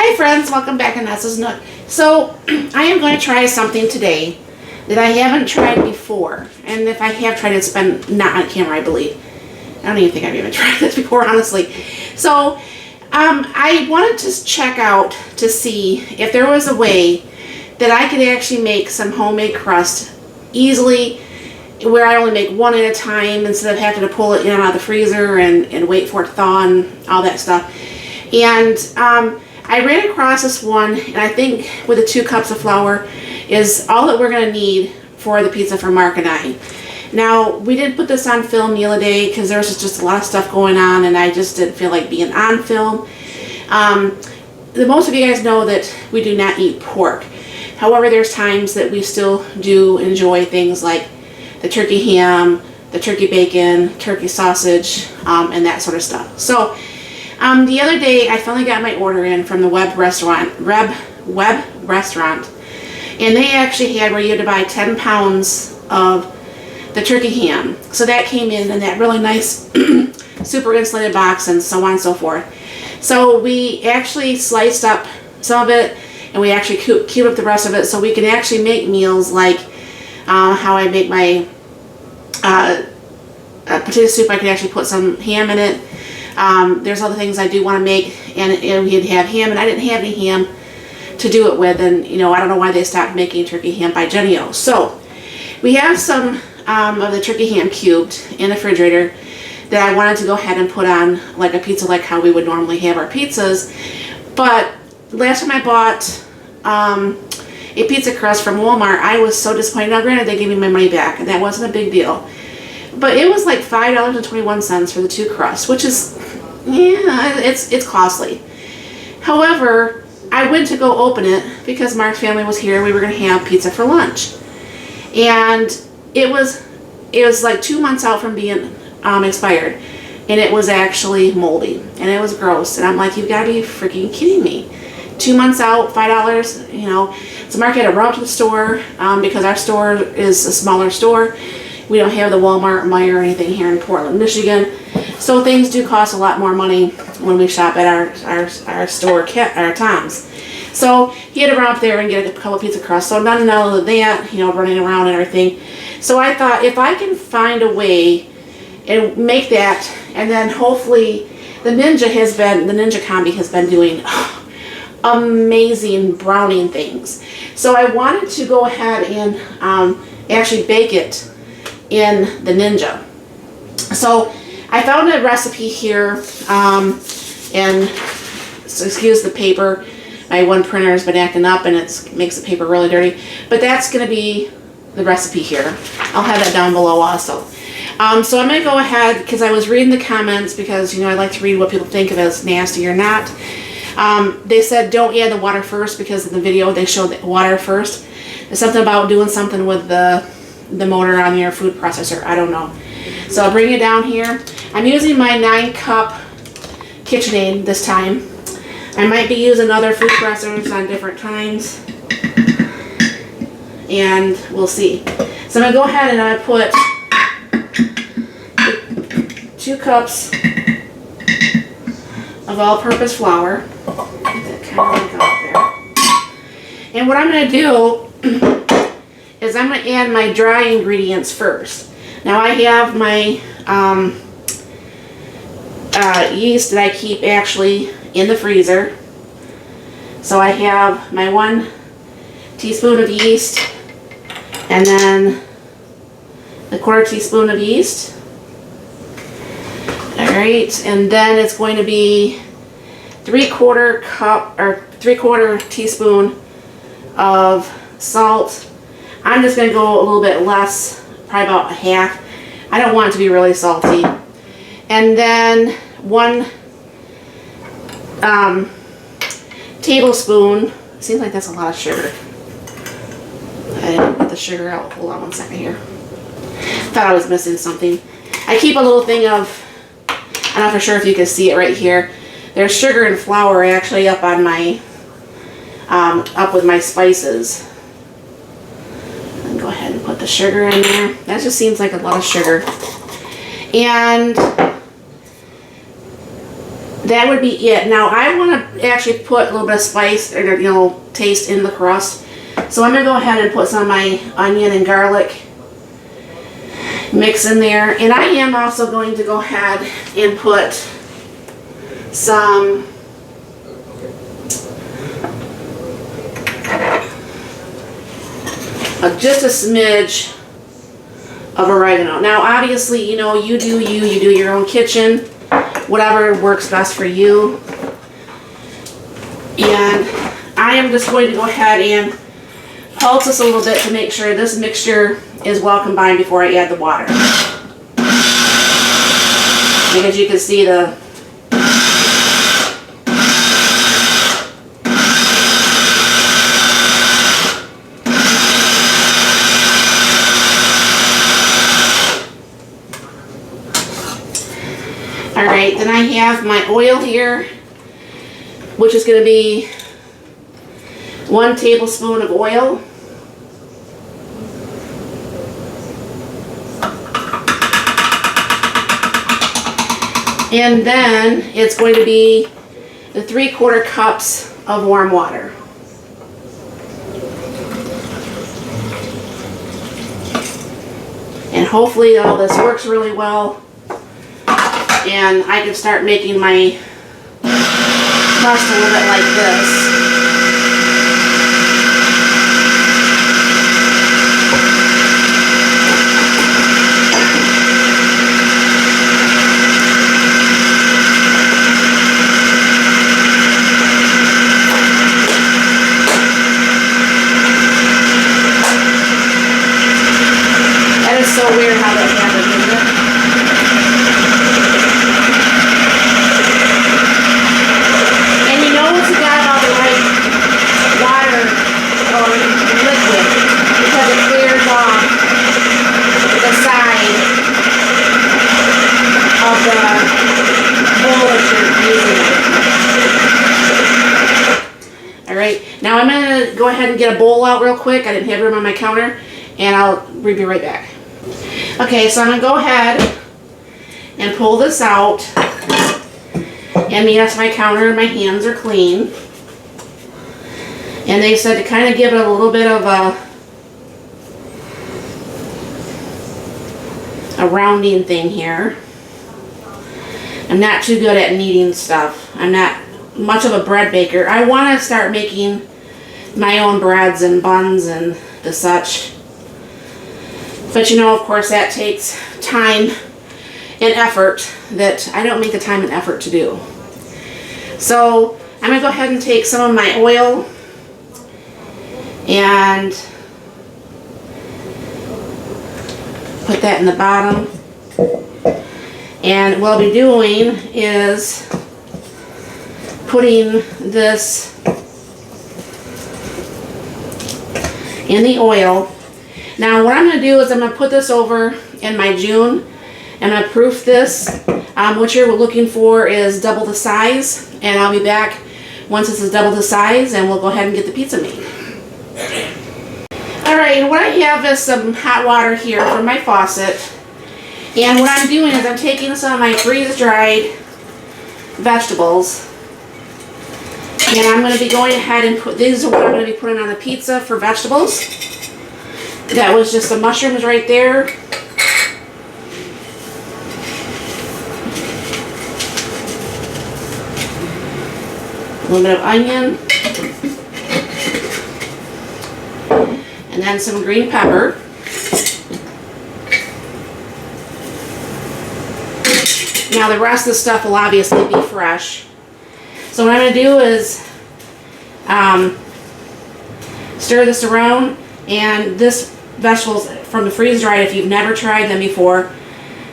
Hi friends, welcome back to Nessa's Nook. So I am going to try something today that I haven't tried before, and if I have tried it, it's been not on camera, I believe. I don't even think I've even tried this before, honestly. So I wanted to check out to see if there was a way that I could actually make some homemade crust easily, where I only make one at a time instead of having to pull it in out of the freezer and wait for it to thaw and all that stuff. And I ran across this one, and I think with the 2 cups of flour is all that we're going to need for the pizza for Mark and I. Now, we didn't put this on film the other day because there was just a lot of stuff going on, and I just didn't feel like being on film. Most of you guys know that we do not eat pork. However, there's times that we still do enjoy things like the turkey ham, the turkey bacon, turkey sausage, and that sort of stuff. So the other day I finally got my order in from the web restaurant, and they actually had where you had to buy 10 pounds of the turkey ham. So that came in that really nice super insulated box and so on and so forth. So we actually sliced up some of it, and we actually cubed up the rest of it so we can actually make meals like how I make my potato soup. I can actually put some ham in it. There's other things I do want to make, and we'd have ham, and I didn't have any ham to do it with, and I don't know why they stopped making turkey ham by Jenny-O. So we have some of the turkey ham cubed in the refrigerator that I wanted to go ahead and put on like a pizza, like how we would normally have our pizzas. But last time I bought a pizza crust from Walmart, I was so disappointed. Now granted, they gave me my money back, and that wasn't a big deal. But it was like $5.21 for the 2 crusts, which is, yeah, it's costly. However, I went to go open it because Mark's family was here and we were going to have pizza for lunch. And it was like 2 months out from being expired, and it was actually moldy, and it was gross. And I'm like, you've got to be freaking kidding me. 2 months out, $5, So Mark had to run up to the store because our store is a smaller store. We don't have the Walmart, Meijer, or anything here in Portland, Michigan. So things do cost a lot more money when we shop at our store, our Tom's. So he had to run up there and get a couple of pizza crusts. So none of that, running around and everything. So I thought, if I can find a way and make that, and then hopefully the Ninja Combi has been doing amazing browning things. So I wanted to go ahead and actually bake it in the Ninja. So I found a recipe here, and so excuse the paper. My one printer has been acting up, and it makes the paper really dirty. But that's going to be the recipe here. I'll have that down below also. So I'm going to go ahead, because I was reading the comments, because I like to read what people think of as nasty or not. They said don't add the water first, because in the video they showed the water first. There's something about doing something with the motor on your food processor. I don't know. So I'll bring it down here. I'm using my 9-cup KitchenAid this time. I might be using other food processors on different times, and we'll see. So I'm going to go ahead and I put 2 cups of all-purpose flour. Get that kind of like out there. And what I'm going to do is I'm going to add my dry ingredients first. Now I have my yeast that I keep actually in the freezer. So I have my 1 teaspoon of yeast, and then the 1/4 teaspoon of yeast. Alright, and then it's going to be 3/4 cup or 3/4 teaspoon of salt. I'm just going to go a little bit less, probably about a half. I don't want it to be really salty. And then 1 tablespoon. Seems like that's a lot of sugar. I didn't get the sugar out. Hold on 1 second here. Thought I was missing something. I keep a little thing of, I'm not for sure if you can see it right here. There's sugar and flour actually up on my, up with my spices. Go ahead and put the sugar in there. That just seems like a lot of sugar. And that would be it. Now I want to actually put a little bit of spice or, you know, taste in the crust. So I'm going to go ahead and put some of my onion and garlic mix in there. And I am also going to go ahead and put some just a smidge of oregano. Now obviously, you know, you do your own kitchen, whatever works best for you. And I am just going to go ahead and pulse this a little bit to make sure this mixture is well combined before I add the water. Because you can see the Alright, then I have my oil here, which is going to be 1 tablespoon of oil. And then it's going to be the 3/4 cups of warm water. And hopefully all this works really well. And I can start making my crust a little bit like this. That is so weird how that happened, isn't it? Now I'm going to go ahead and get a bowl out real quick. I didn't have room on my counter, and I'll be right back. Okay, so I'm going to go ahead and pull this out. And yes, my counter and my hands are clean. And they said to kind of give it a little bit of a rounding thing here. I'm not too good at kneading stuff. I'm not much of a bread baker. I want to start making my own breads and buns and the such. But you know, of course, that takes time and effort that I don't make the time and effort to do. So I'm going to go ahead and take some of my oil and put that in the bottom. And what I'll be doing is putting this in the oil. Now what I'm going to do is I'm going to put this over in my June. I'm going to proof this. What you're looking for is double the size, and I'll be back once this is double the size, and we'll go ahead and get the pizza made. Alright, what I have is some hot water here from my faucet, and what I'm doing is I'm taking some of my freeze-dried vegetables, and I'm going to be going ahead and put, these are what I'm going to be putting on the pizza for vegetables. That was just the mushrooms right there. A little bit of onion. And then some green pepper. Now the rest of the stuff will obviously be fresh. So what I'm going to do is stir this around, and this vegetables from the freeze-dried, if you've never tried them before,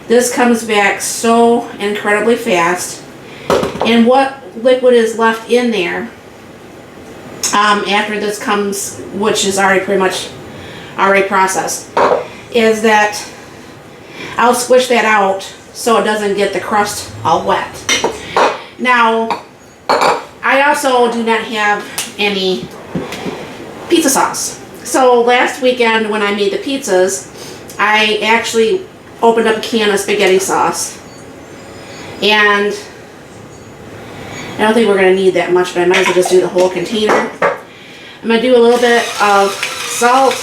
this comes back so incredibly fast. And what liquid is left in there after this comes, which is already pretty much already processed, is that I'll squish that out so it doesn't get the crust all wet. Now I also do not have any pizza sauce. So last weekend when I made the pizzas, I actually opened up a can of spaghetti sauce, and don't think we're going to need that much, but I might as well just do the whole container. I'm going to do a little bit of salt,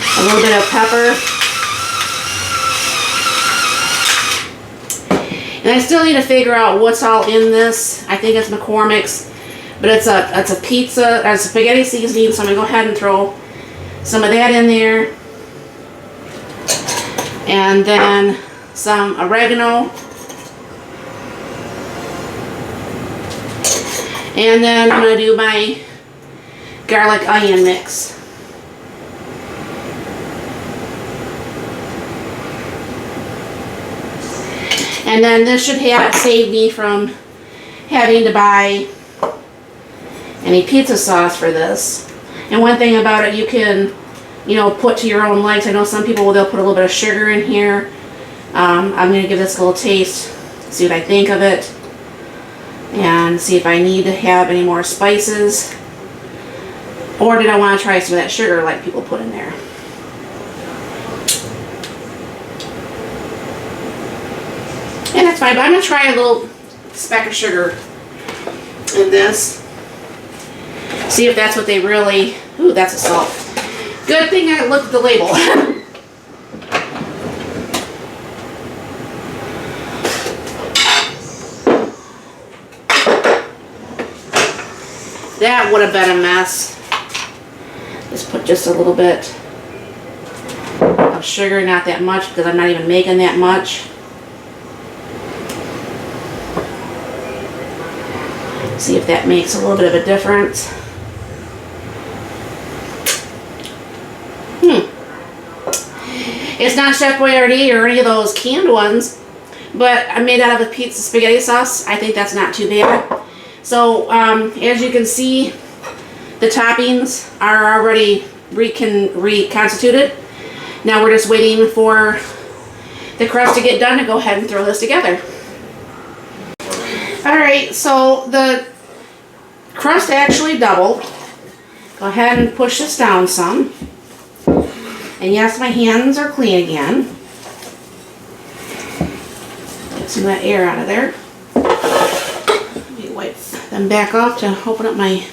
a little bit of pepper, and I still need to figure out what's all in this. I think it's McCormick's, but it's a pizza, it's a spaghetti seasoning, so I'm going to go ahead and throw some of that in there. And then some oregano. And then I'm going to do my garlic onion mix. And then this should have saved me from having to buy any pizza sauce for this. And one thing about it, you can, you know, put to your own likes. I know some people, they'll put a little bit of sugar in here. I'm going to give this a little taste, see what I think of it, and see if I need to have any more spices, or did I want to try some of that sugar like people put in there. And that's fine, but I'm going to try a little speck of sugar in this. See if that's what they really... Ooh, that's a salt. Good thing I looked at the label. That would have been a mess. Just put just a little bit of sugar, not that much, because I'm not even making that much. See if that makes a little bit of a difference. It's not Chef Boyardee or any of those canned ones, but I made that out of pizza spaghetti sauce. I think that's not too bad. So as you can see, the toppings are already reconstituted. Now we're just waiting for the crust to get done to go ahead and throw this together. Alright, so the crust actually doubled. Go ahead and push this down some. And yes, my hands are clean again. Get some of that air out of there. Let me wipe them back off to open up my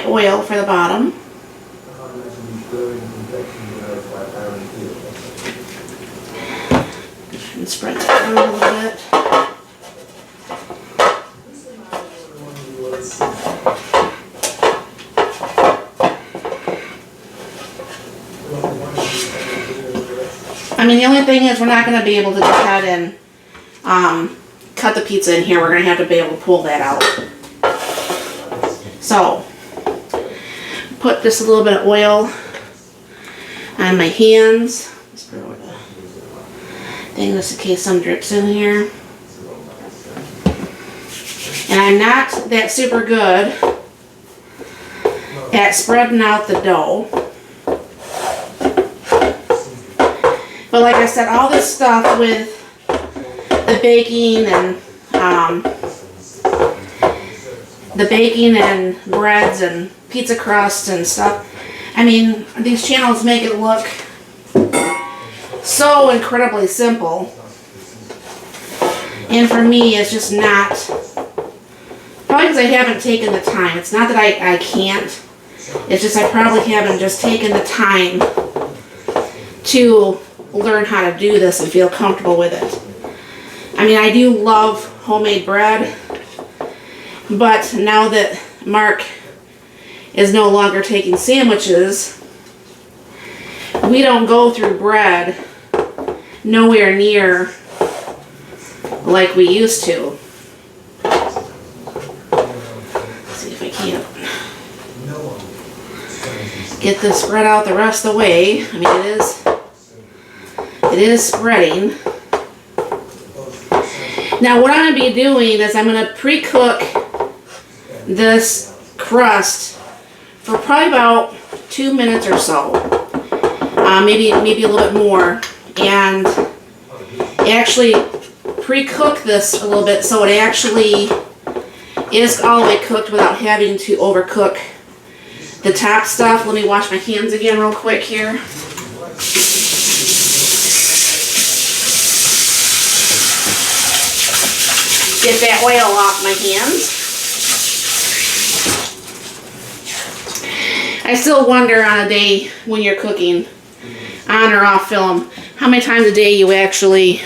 oil for the bottom. And spread that around a little bit. I mean, the only thing is we're not going to be able to go ahead and cut the pizza in here. We're going to have to be able to pull that out. So, put just a little bit of oil on my hands. Just throw the thing just in case some drips in here. And I'm not that super good at spreading out the dough. But like I said, all this stuff with the baking and breads and pizza crust and stuff, I mean, these channels make it look so incredibly simple. And for me, it's just not, probably because I haven't taken the time. It's not that I can't, it's just I probably haven't just taken the time to learn how to do this and feel comfortable with it. I mean, I do love homemade bread, but now that Mark is no longer taking sandwiches, we don't go through bread nowhere near like we used to. Let's see if I can't get this spread out the rest of the way. I mean, it is spreading. Now what I'm going to be doing is I'm going to pre-cook this crust for probably about 2 minutes or so. Maybe a little bit more. And actually pre-cook this a little bit so it actually is all the way cooked without having to overcook the top stuff. Let me wash my hands again real quick here. get that oil off my hands. I still wonder on a day when you're cooking, on or off film, how many times a day you actually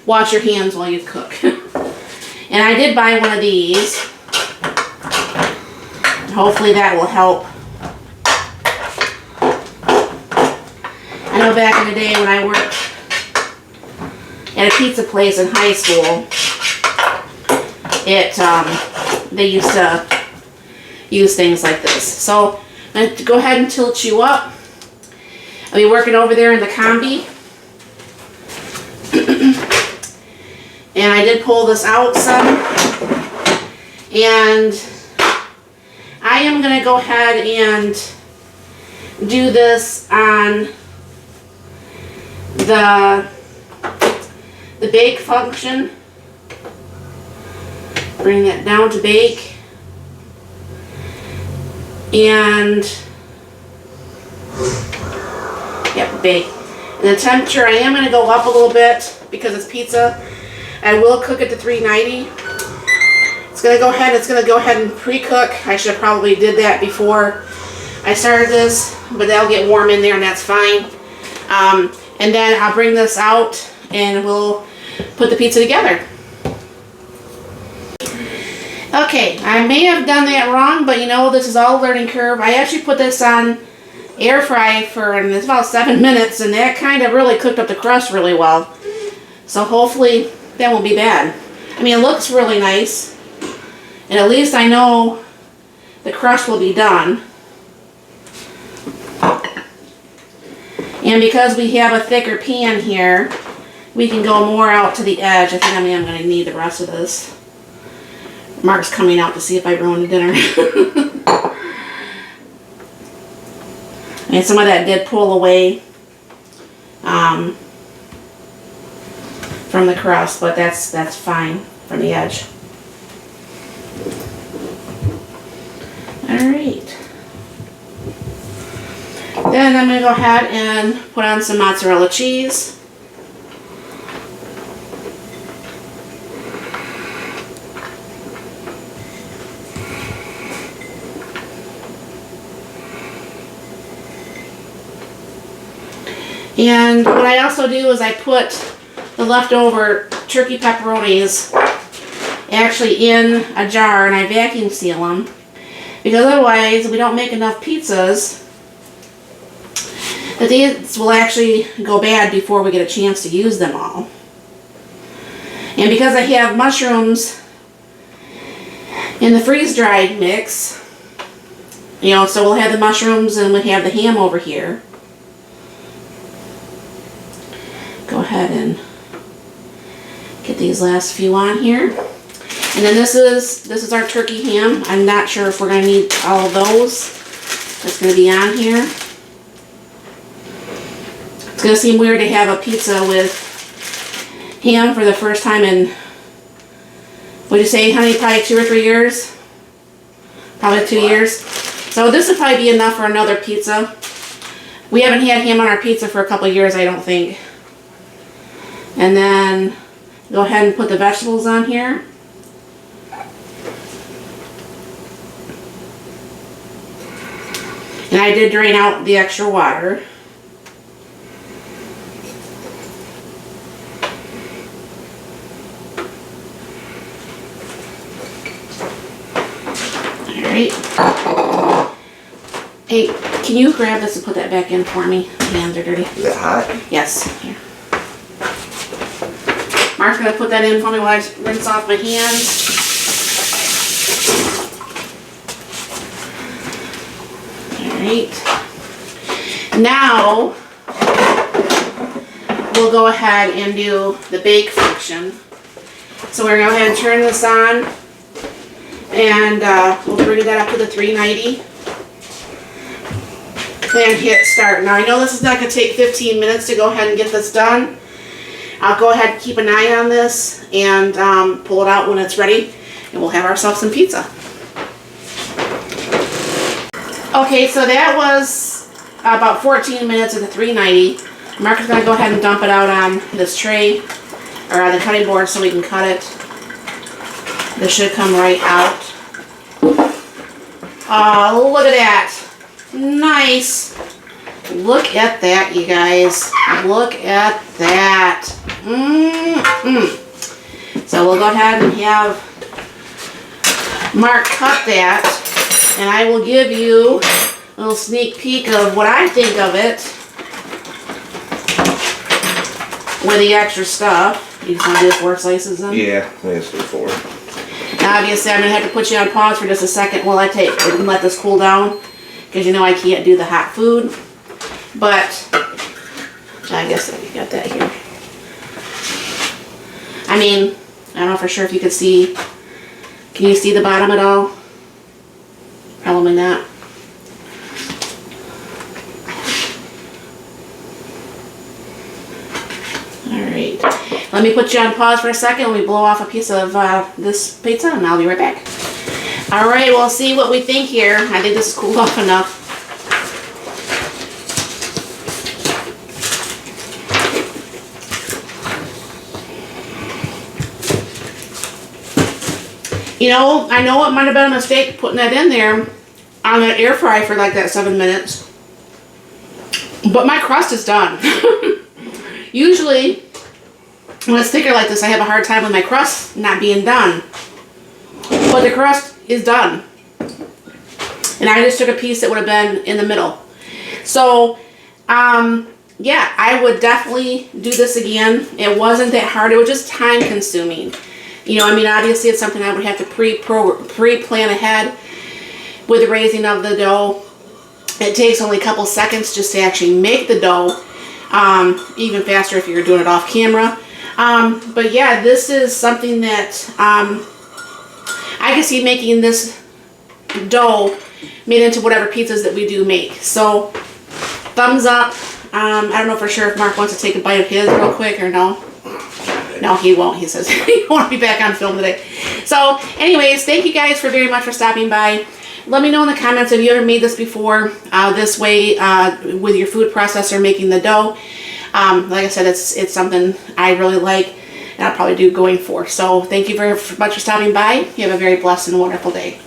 wash your hands while you cook. And I did buy one of these. Hopefully that will help. I know back in the day when I worked at a pizza place in high school, they used to use things like this. So I'm going to go ahead and tilt you up. I'll be working over there in the Combi. And I did pull this out some. And I am going to go ahead and do this on the bake function. Bring that down to bake. And yep, bake. And the temperature, I am going to go up a little bit because it's pizza. I will cook it to 390. It's going to go ahead and pre-cook. I should have probably did that before I started this, but that'll get warm in there and that's fine. And then I'll bring this out and we'll put the pizza together. Okay, I may have done that wrong, but you know, this is all a learning curve. I actually put this on air fry for it's about 7 minutes, and that kind of really cooked up the crust really well. So hopefully that won't be bad. I mean, it looks really nice, and at least I know the crust will be done. And because we have a thicker pan here, we can go more out to the edge. I think I'm going to need the rest of this. Mark's coming out to see if I ruined the dinner. And some of that did pull away from the crust, but that's fine from the edge. Alright. Then I'm going to go ahead and put on some mozzarella cheese. And what I also do is I put the leftover turkey pepperonis actually in a jar and I vacuum seal them, because otherwise we don't make enough pizzas that these will actually go bad before we get a chance to use them all. And because I have mushrooms in the freeze-dried mix, you know, so we'll have the mushrooms and we'll have the ham over here. Go ahead and get these last few on here. And then this is our turkey ham. I'm not sure if we're going to need all of those. That's going to be on here. It's going to seem weird to have a pizza with ham for the first time in, what'd you say, honey, probably 2 or 3 years? Probably 2 years. So this would probably be enough for another pizza. We haven't had ham on our pizza for a couple of years, I don't think. And then go ahead and put the vegetables on here. And I did drain out the extra water. Alright. Hey, can you grab this and put that back in for me? My hands are dirty. Is it hot? Yes. Here. Mark's going to put that in for me while I rinse off my hands. Alright. Now, we'll go ahead and do the bake function. So we're going to go ahead and turn this on. And we'll bring that up to the 390. And hit start. Now I know this is not going to take 15 minutes to go ahead and get this done. I'll go ahead and keep an eye on this and pull it out when it's ready, and we'll have ourselves some pizza. Okay, so that was about 14 minutes at the 390. Mark is going to go ahead and dump it out on this tray, or on the cutting board, so we can cut it. This should come right out. Oh, look at that. Nice. Look at that, you guys. Look at that. So we'll go ahead and have Mark cut that, and I will give you a little sneak peek of what I think of it with the extra stuff. You just want to do 4 slices then? Yeah, let's do 4. Now obviously I'm going to have to put you on pause for just a second while I let this cool down, because you know I can't do the hot food. But I guess that we got that here. I mean, I don't know for sure if you could see. Can you see the bottom at all? Probably not. Alright. Let me put you on pause for a second. Let me blow off a piece of this pizza and I'll be right back. Alright, we'll see what we think here. I think this is cooled off enough. You know, I know it might have been a mistake putting that in there on that air fry for like that 7 minutes. But my crust is done. Usually, when it's thicker like this, I have a hard time with my crust not being done. But the crust is done. And I just took a piece that would have been in the middle. So, yeah, I would definitely do this again. It wasn't that hard. It was just time consuming. You know, I mean, obviously it's something I would have to pre-plan ahead with the raising of the dough. It takes only a couple seconds just to actually make the dough. Even faster if you're doing it off camera. But yeah, this is something that I can see making this dough made into whatever pizzas that we do make. So, thumbs up. I don't know for sure if Mark wants to take a bite of his real quick or no. No, he won't. He says he won't be back on film today. So, anyways, thank you guys very much for stopping by. Let me know in the comments if you ever made this before, this way with your food processor making the dough. Like I said, it's something I really like and I'll probably do going forward. So, thank you very much for stopping by. You have a very blessed and wonderful day.